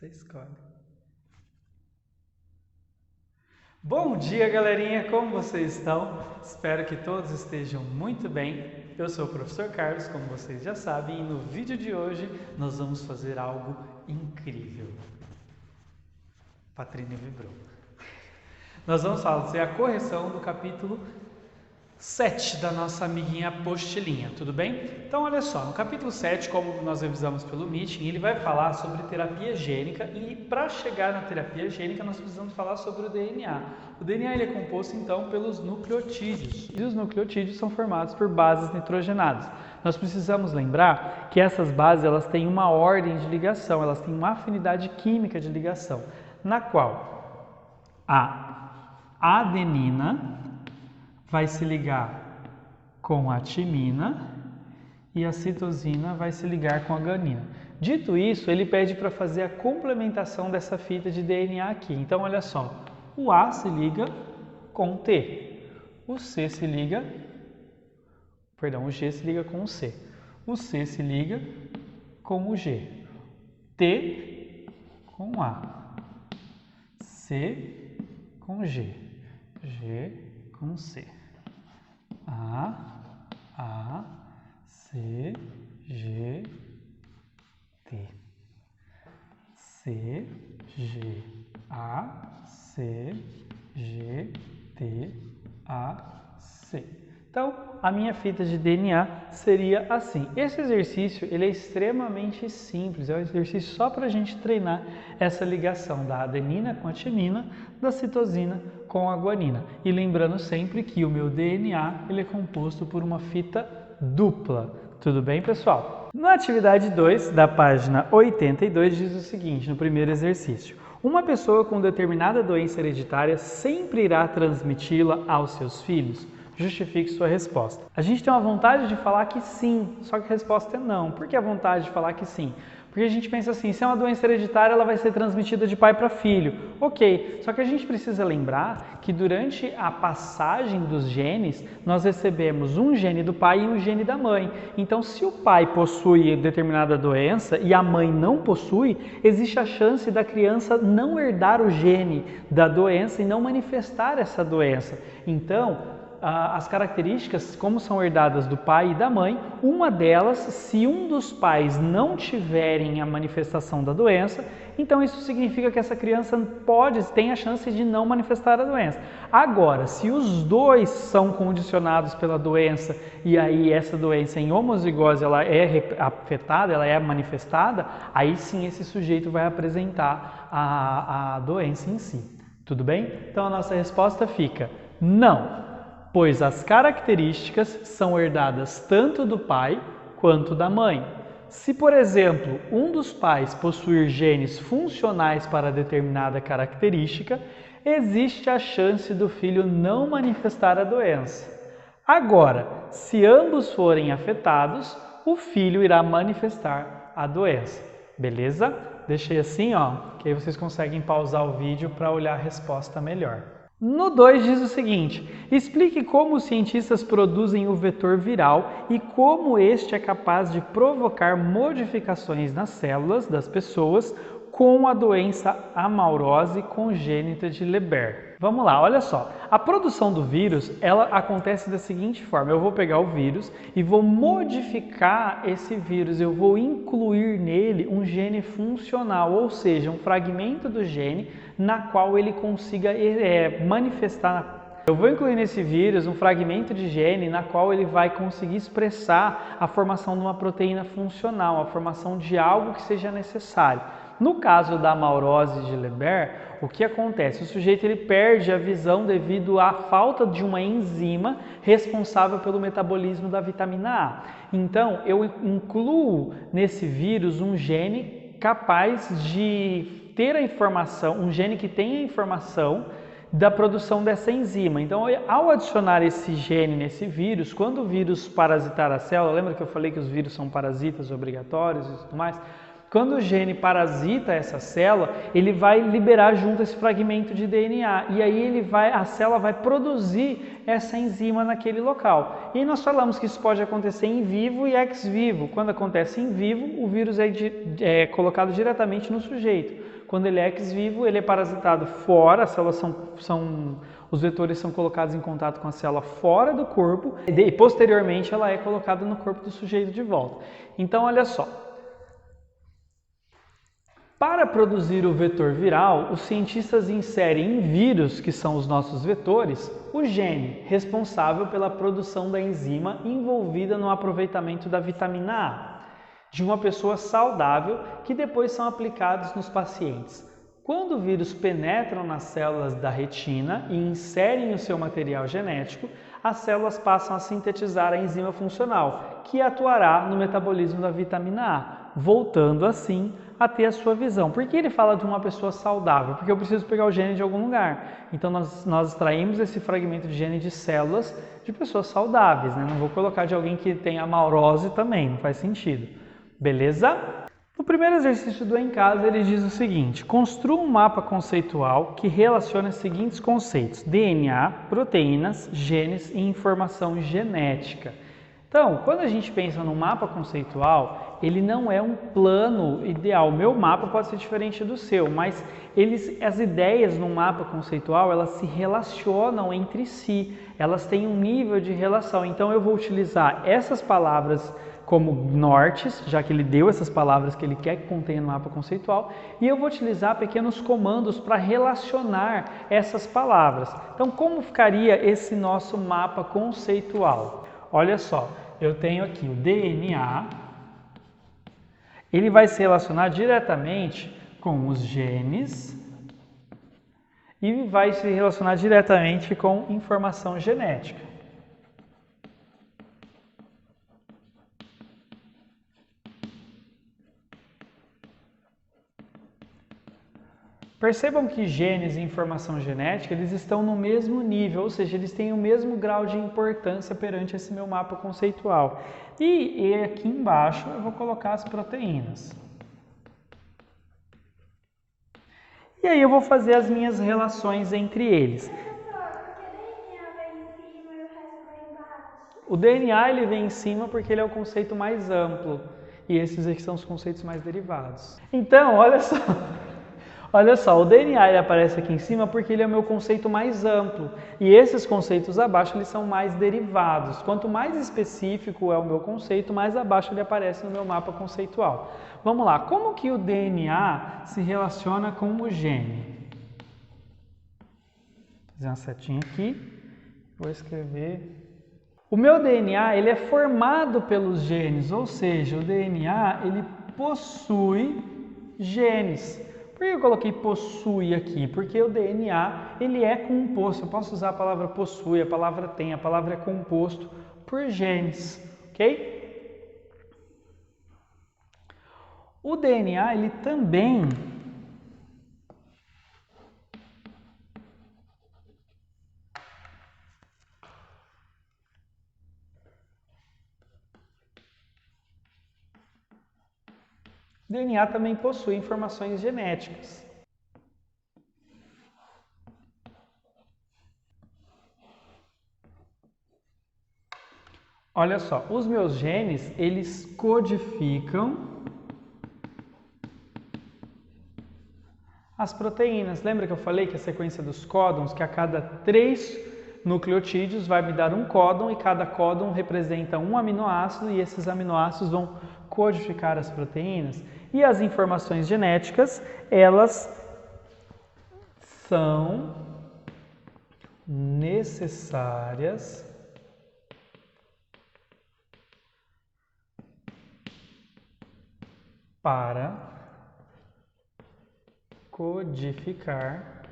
Você escolhe. Bom dia, galerinha! Como vocês estão? Espero que todos estejam muito bem. Eu sou o professor Carlos, como vocês já sabem, e no vídeo de hoje nós vamos fazer algo incrível. Patrícia vibrou. Nós vamos fazer a correção do capítulo 7 da nossa amiguinha apostilinha, tudo bem? Então, olha só, no capítulo 7, como nós revisamos pelo Meeting, ele vai falar sobre terapia gênica e para chegar na terapia gênica nós precisamos falar sobre o DNA. O DNA ele é composto, então, pelos nucleotídeos e os nucleotídeos são formados por bases nitrogenadas. Nós precisamos lembrar que essas bases elas têm uma ordem de ligação, elas têm uma afinidade química de ligação, na qual a adenina vai se ligar com a timina e a citosina vai se ligar com a guanina. Dito isso, ele pede para fazer a complementação dessa fita de DNA aqui. Então, olha só, o A se liga com o T, o C se liga, o G se liga com o C, o C se liga com o G, T com o A, C com G, G com C. A, C, G, T. C, G, A, C, G, T, A, C. Então, a minha fita de DNA seria assim. Esse exercício ele é extremamente simples, é um exercício só para a gente treinar essa ligação da adenina com a timina, da citosina com a guanina. E lembrando sempre que o meu DNA ele é composto por uma fita dupla. Tudo bem, pessoal? Na atividade 2 da página 82 diz o seguinte, no primeiro exercício. Uma pessoa com determinada doença hereditária sempre irá transmiti-la aos seus filhos? Justifique sua resposta. A gente tem uma vontade de falar que sim, só que a resposta é não. Por que a vontade de falar que sim? Porque a gente pensa assim, se é uma doença hereditária, ela vai ser transmitida de pai para filho. Ok, só que a gente precisa lembrar que durante a passagem dos genes, nós recebemos um gene do pai e um gene da mãe. Então, se o pai possui determinada doença e a mãe não possui, existe a chance da criança não herdar o gene da doença e não manifestar essa doença. Então, as características, como são herdadas do pai e da mãe, uma delas, se um dos pais não tiverem a manifestação da doença, então isso significa que essa criança tem a chance de não manifestar a doença. Agora, se os dois são condicionados pela doença e aí essa doença em homozigose ela é afetada, ela é manifestada, aí sim esse sujeito vai apresentar a doença em si. Tudo bem? Então a nossa resposta fica não. Pois as características são herdadas tanto do pai quanto da mãe. Se, por exemplo, um dos pais possuir genes funcionais para determinada característica, existe a chance do filho não manifestar a doença. Agora, se ambos forem afetados, o filho irá manifestar a doença. Beleza? Deixei assim, que aí vocês conseguem pausar o vídeo para olhar a resposta melhor. No 2 diz o seguinte, explique como os cientistas produzem o vetor viral e como este é capaz de provocar modificações nas células das pessoas com a doença amaurose congênita de Leber. Vamos lá, olha só. A produção do vírus, ela acontece da seguinte forma. Eu vou pegar o vírus e vou modificar esse vírus. Eu vou incluir nele um gene funcional, ou seja, um fragmento do gene na qual ele consiga manifestar. Eu vou incluir nesse vírus um fragmento de gene na qual ele vai conseguir expressar a formação de uma proteína funcional, a formação de algo que seja necessário. No caso da amaurose de Leber, o que acontece? O sujeito ele perde a visão devido à falta de uma enzima responsável pelo metabolismo da vitamina A. Então, eu incluo nesse vírus um gene capaz de ter a informação, um gene que tem a informação da produção dessa enzima. Então, ao adicionar esse gene nesse vírus, quando o vírus parasitar a célula, lembra que eu falei que os vírus são parasitas obrigatórios e tudo mais? Quando o gene parasita essa célula, ele vai liberar junto esse fragmento de DNA e aí a célula vai produzir essa enzima naquele local. E nós falamos que isso pode acontecer em vivo e ex vivo. Quando acontece em vivo, o vírus é colocado diretamente no sujeito. Quando ele é ex vivo, ele é parasitado fora, as células os vetores são colocados em contato com a célula fora do corpo e posteriormente ela é colocada no corpo do sujeito de volta. Então, olha só. Para produzir o vetor viral, os cientistas inserem em vírus, que são os nossos vetores, o gene responsável pela produção da enzima envolvida no aproveitamento da vitamina A de uma pessoa saudável, que depois são aplicados nos pacientes. Quando o vírus penetram nas células da retina e inserem o seu material genético, as células passam a sintetizar a enzima funcional, que atuará no metabolismo da vitamina A, voltando assim a ter a sua visão. Por que ele fala de uma pessoa saudável? Porque eu preciso pegar o gene de algum lugar. Então nós extraímos esse fragmento de gene de células de pessoas saudáveis, né? Não vou colocar de alguém que tem amaurose também, não faz sentido. Beleza? No primeiro exercício do Em Casa, ele diz o seguinte: construa um mapa conceitual que relacione os seguintes conceitos: DNA, proteínas, genes e informação genética. Então, quando a gente pensa no mapa conceitual, ele não é um plano ideal. O meu mapa pode ser diferente do seu, mas as ideias no mapa conceitual, elas se relacionam entre si, elas têm um nível de relação. Então, eu vou utilizar essas palavras como nortes, já que ele deu essas palavras que ele quer que contenha no mapa conceitual, e eu vou utilizar pequenos comandos para relacionar essas palavras. Então, como ficaria esse nosso mapa conceitual? Olha só, eu tenho aqui o DNA, ele vai se relacionar diretamente com os genes e vai se relacionar diretamente com informação genética. Percebam que genes e informação genética, eles estão no mesmo nível, ou seja, eles têm o mesmo grau de importância perante esse meu mapa conceitual. E aqui embaixo eu vou colocar as proteínas. E aí eu vou fazer as minhas relações entre eles. O DNA ele vem em cima porque ele é o conceito mais amplo. E esses aqui são os conceitos mais derivados. Então, olha só. Olha só, o DNA ele aparece aqui em cima porque ele é o meu conceito mais amplo. E esses conceitos abaixo eles são mais derivados. Quanto mais específico é o meu conceito, mais abaixo ele aparece no meu mapa conceitual. Vamos lá, como que o DNA se relaciona com o gene? Vou fazer uma setinha aqui, vou escrever. O meu DNA ele é formado pelos genes, ou seja, o DNA ele possui genes. Por que eu coloquei possui aqui? Porque o DNA ele é composto, eu posso usar a palavra possui, a palavra tem, a palavra é composto por genes, ok? O DNA ele também possui informações genéticas. Olha só, os meus genes, eles codificam as proteínas. Lembra que eu falei que a sequência dos códons, que a cada 3 nucleotídeos vai me dar um códon e cada códon representa um aminoácido e esses aminoácidos vão codificar as proteínas? E as informações genéticas, elas são necessárias para codificar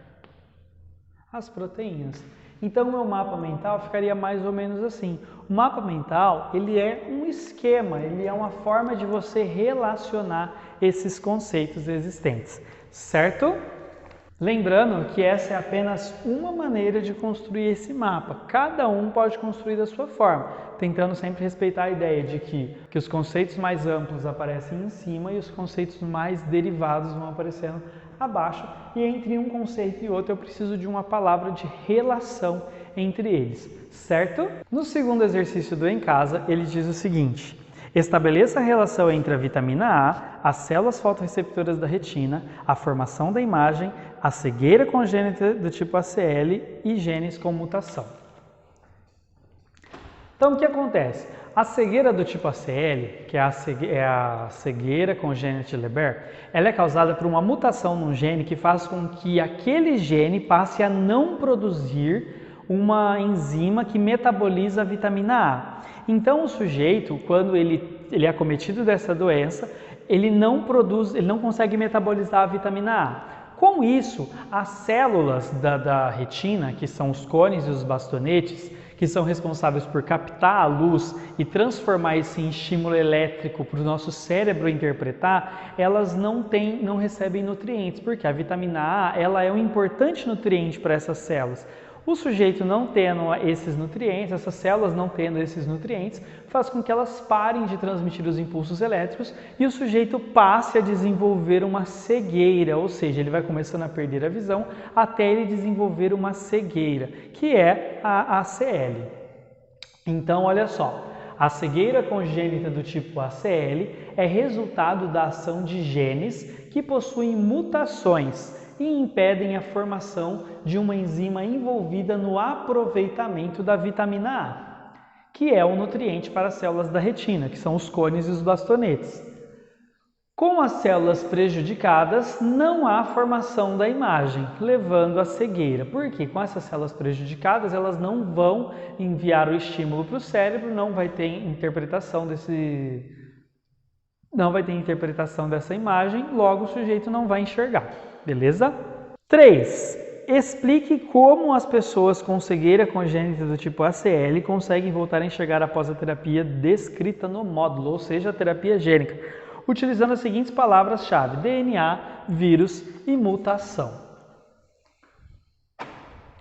as proteínas. Então, o meu mapa mental ficaria mais ou menos assim. O mapa mental, ele é um esquema, ele é uma forma de você relacionar esses conceitos existentes, certo? Lembrando que essa é apenas uma maneira de construir esse mapa. Cada um pode construir da sua forma, tentando sempre respeitar a ideia de que os conceitos mais amplos aparecem em cima e os conceitos mais derivados vão aparecendo abaixo. E entre um conceito e outro eu preciso de uma palavra de relação entre eles, certo? No segundo exercício do Em Casa, ele diz o seguinte: estabeleça a relação entre a vitamina A, as células fotorreceptoras da retina, a formação da imagem, a cegueira congênita do tipo ACL e genes com mutação. Então, o que acontece? A cegueira do tipo ACL, que é a cegueira congênita de Leber, ela é causada por uma mutação num gene que faz com que aquele gene passe a não produzir uma enzima que metaboliza a vitamina A. Então, o sujeito, quando ele é acometido dessa doença, ele não consegue metabolizar a vitamina A. Com isso, as células da retina, que são os cones e os bastonetes, que são responsáveis por captar a luz e transformar isso em estímulo elétrico para o nosso cérebro interpretar, elas não recebem nutrientes, porque a vitamina A ela é um importante nutriente para essas células. O sujeito não tendo esses nutrientes, essas células não tendo esses nutrientes, faz com que elas parem de transmitir os impulsos elétricos e o sujeito passe a desenvolver uma cegueira, ou seja, ele vai começando a perder a visão até ele desenvolver uma cegueira, que é a ACL. Então, olha só, a cegueira congênita do tipo ACL é resultado da ação de genes que possuem mutações e impedem a formação de uma enzima envolvida no aproveitamento da vitamina A, que é o nutriente para as células da retina, que são os cones e os bastonetes. Com as células prejudicadas, não há formação da imagem, levando à cegueira. Porque com essas células prejudicadas, elas não vão enviar o estímulo para o cérebro, não vai ter interpretação dessa imagem, logo o sujeito não vai enxergar. Beleza? 3. Explique como as pessoas com cegueira congênita do tipo ACL conseguem voltar a enxergar após a terapia descrita no módulo, ou seja, a terapia gênica, utilizando as seguintes palavras-chave: DNA, vírus e mutação.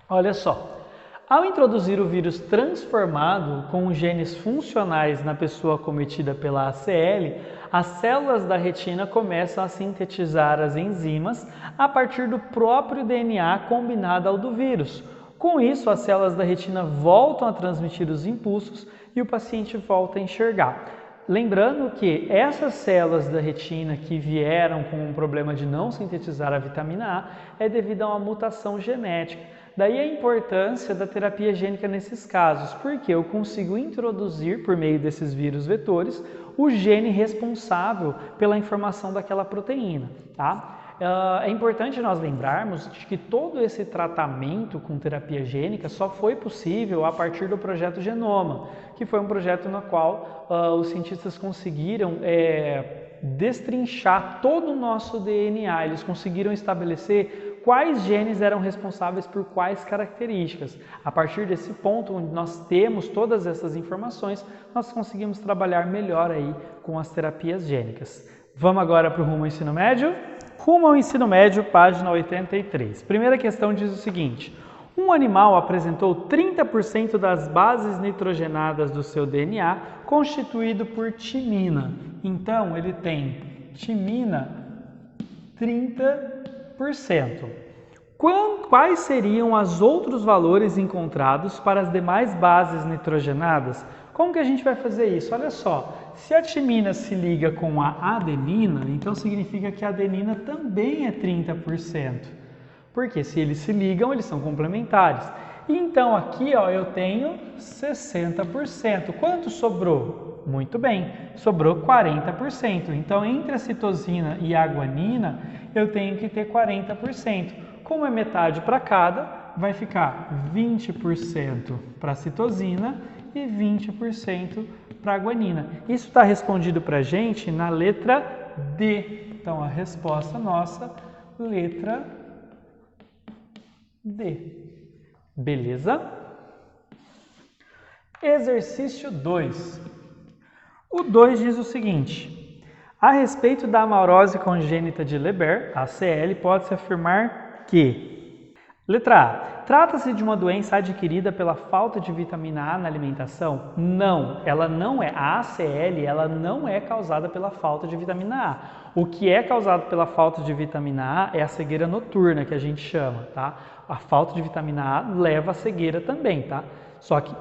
Olha só. Ao introduzir o vírus transformado com genes funcionais na pessoa acometida pela ACL, as células da retina começam a sintetizar as enzimas a partir do próprio DNA combinado ao do vírus. Com isso, as células da retina voltam a transmitir os impulsos e o paciente volta a enxergar. Lembrando que essas células da retina que vieram com um problema de não sintetizar a vitamina A é devido a uma mutação genética. Daí a importância da terapia gênica nesses casos, porque eu consigo introduzir, por meio desses vírus vetores, o gene responsável pela informação daquela proteína. Tá? É importante nós lembrarmos de que todo esse tratamento com terapia gênica só foi possível a partir do projeto Genoma, que foi um projeto no qual os cientistas conseguiram destrinchar todo o nosso DNA, eles conseguiram estabelecer quais genes eram responsáveis por quais características. A partir desse ponto, onde nós temos todas essas informações, nós conseguimos trabalhar melhor aí com as terapias gênicas. Vamos agora para o Rumo ao Ensino Médio? Rumo ao Ensino Médio, página 83. Primeira questão diz o seguinte: um animal apresentou 30% das bases nitrogenadas do seu DNA constituído por timina. Então, ele tem timina 30%. Quais seriam os outros valores encontrados para as demais bases nitrogenadas? Como que a gente vai fazer isso? Olha só, se a timina se liga com a adenina, então significa que a adenina também é 30%. Porque se eles se ligam, eles são complementares. Então aqui eu tenho 60%. Quanto sobrou? Muito bem, sobrou 40%. Então entre a citosina e a guanina, eu tenho que ter 40%. Como é metade para cada, vai ficar 20% para a citosina e 20% para a guanina. Isso está respondido para a gente na letra D. Então a resposta nossa, letra D. Beleza? Exercício 2. O 2 diz o seguinte: a respeito da amarose congênita de Leber, ACL, pode-se afirmar que? Letra A. Trata-se de uma doença adquirida pela falta de vitamina A na alimentação? Não, ela não é. A ACL, ela não é causada pela falta de vitamina A. O que é causado pela falta de vitamina A é a cegueira noturna, que a gente chama, tá? A falta de vitamina A leva à cegueira também, tá? Só que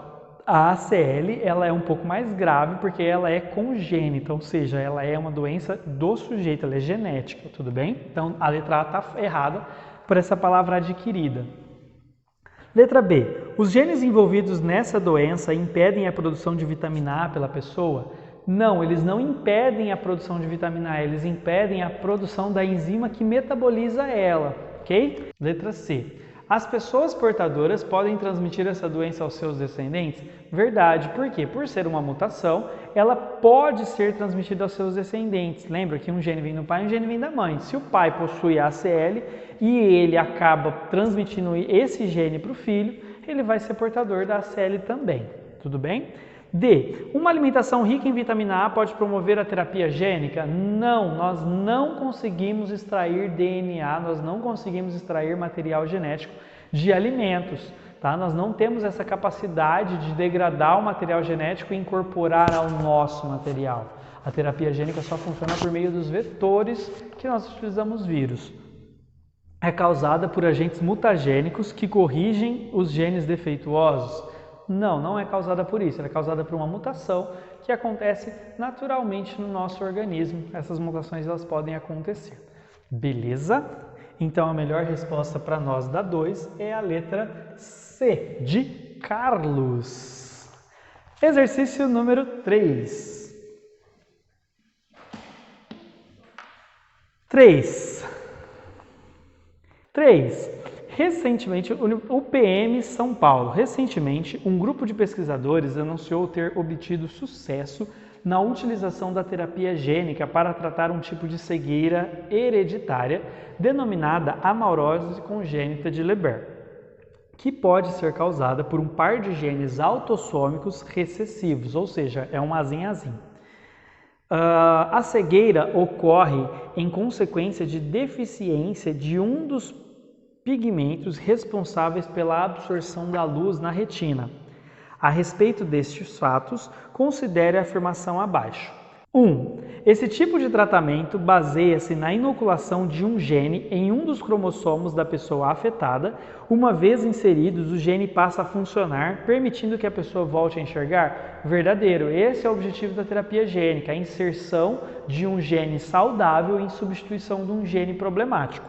a ACL, ela é um pouco mais grave porque ela é congênita, ou seja, ela é uma doença do sujeito, ela é genética, tudo bem? Então, a letra A está errada por essa palavra adquirida. Letra B. Os genes envolvidos nessa doença impedem a produção de vitamina A pela pessoa? Não, eles não impedem a produção de vitamina A, eles impedem a produção da enzima que metaboliza ela, ok? Letra C. As pessoas portadoras podem transmitir essa doença aos seus descendentes? Verdade, por quê? Por ser uma mutação, ela pode ser transmitida aos seus descendentes. Lembra que um gene vem do pai e um gene vem da mãe. Se o pai possui a ACL e ele acaba transmitindo esse gene para o filho, ele vai ser portador da ACL também. Tudo bem? D. Uma alimentação rica em vitamina A pode promover a terapia gênica? Não, nós não conseguimos extrair DNA, nós não conseguimos extrair material genético de alimentos, tá? Nós não temos essa capacidade de degradar o material genético e incorporar ao nosso material. A terapia gênica só funciona por meio dos vetores que nós utilizamos vírus. É causada por agentes mutagênicos que corrigem os genes defeituosos? Não, não é causada por isso, ela é causada por uma mutação que acontece naturalmente no nosso organismo. Essas mutações elas podem acontecer. Beleza? Então a melhor resposta para nós da 2 é a letra C, de Carlos. Exercício número 3. 3. Recentemente, o PM São Paulo, um grupo de pesquisadores anunciou ter obtido sucesso na utilização da terapia gênica para tratar um tipo de cegueira hereditária denominada amaurose congênita de Leber, que pode ser causada por um par de genes autossômicos recessivos, ou seja, é um azim-azim. A cegueira ocorre em consequência de deficiência de um dos pigmentos responsáveis pela absorção da luz na retina. A respeito destes fatos, considere a afirmação abaixo. 1. Esse tipo de tratamento baseia-se na inoculação de um gene em um dos cromossomos da pessoa afetada. Uma vez inseridos, o gene passa a funcionar, permitindo que a pessoa volte a enxergar? Verdadeiro. Esse é o objetivo da terapia gênica, a inserção de um gene saudável em substituição de um gene problemático.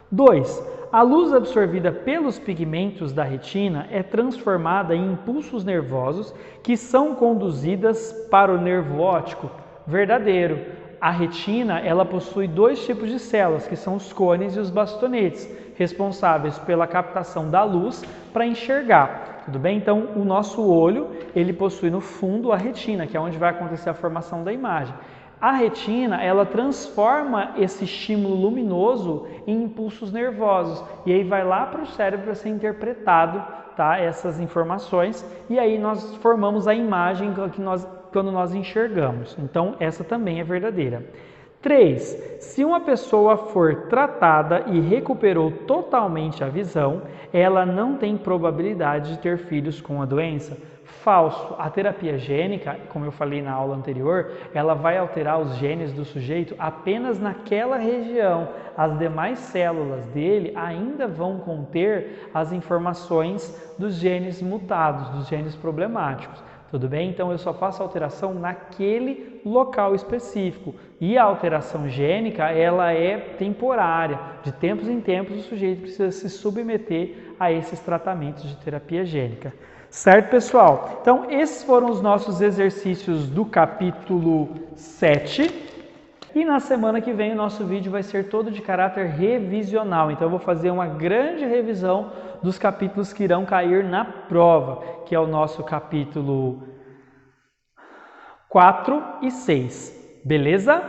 2. A luz absorvida pelos pigmentos da retina é transformada em impulsos nervosos que são conduzidas para o nervo óptico. Verdadeiro. A retina ela possui dois tipos de células, que são os cones e os bastonetes, responsáveis pela captação da luz para enxergar. Tudo bem? Então, o nosso olho ele possui no fundo a retina, que é onde vai acontecer a formação da imagem. A retina, ela transforma esse estímulo luminoso em impulsos nervosos e aí vai lá para o cérebro para ser interpretado, tá, essas informações e aí nós formamos a imagem quando nós enxergamos. Então, essa também é verdadeira. 3. Se uma pessoa for tratada e recuperou totalmente a visão, ela não tem probabilidade de ter filhos com a doença? Falso. A terapia gênica, como eu falei na aula anterior, ela vai alterar os genes do sujeito apenas naquela região. As demais células dele ainda vão conter as informações dos genes mutados, dos genes problemáticos. Tudo bem? Então eu só faço alteração naquele local específico. E a alteração gênica, ela é temporária. De tempos em tempos o sujeito precisa se submeter a esses tratamentos de terapia gênica. Certo, pessoal? Então, esses foram os nossos exercícios do capítulo 7. E na semana que vem o nosso vídeo vai ser todo de caráter revisional. Então, eu vou fazer uma grande revisão dos capítulos que irão cair na prova, que é o nosso capítulo 4 e 6. Beleza?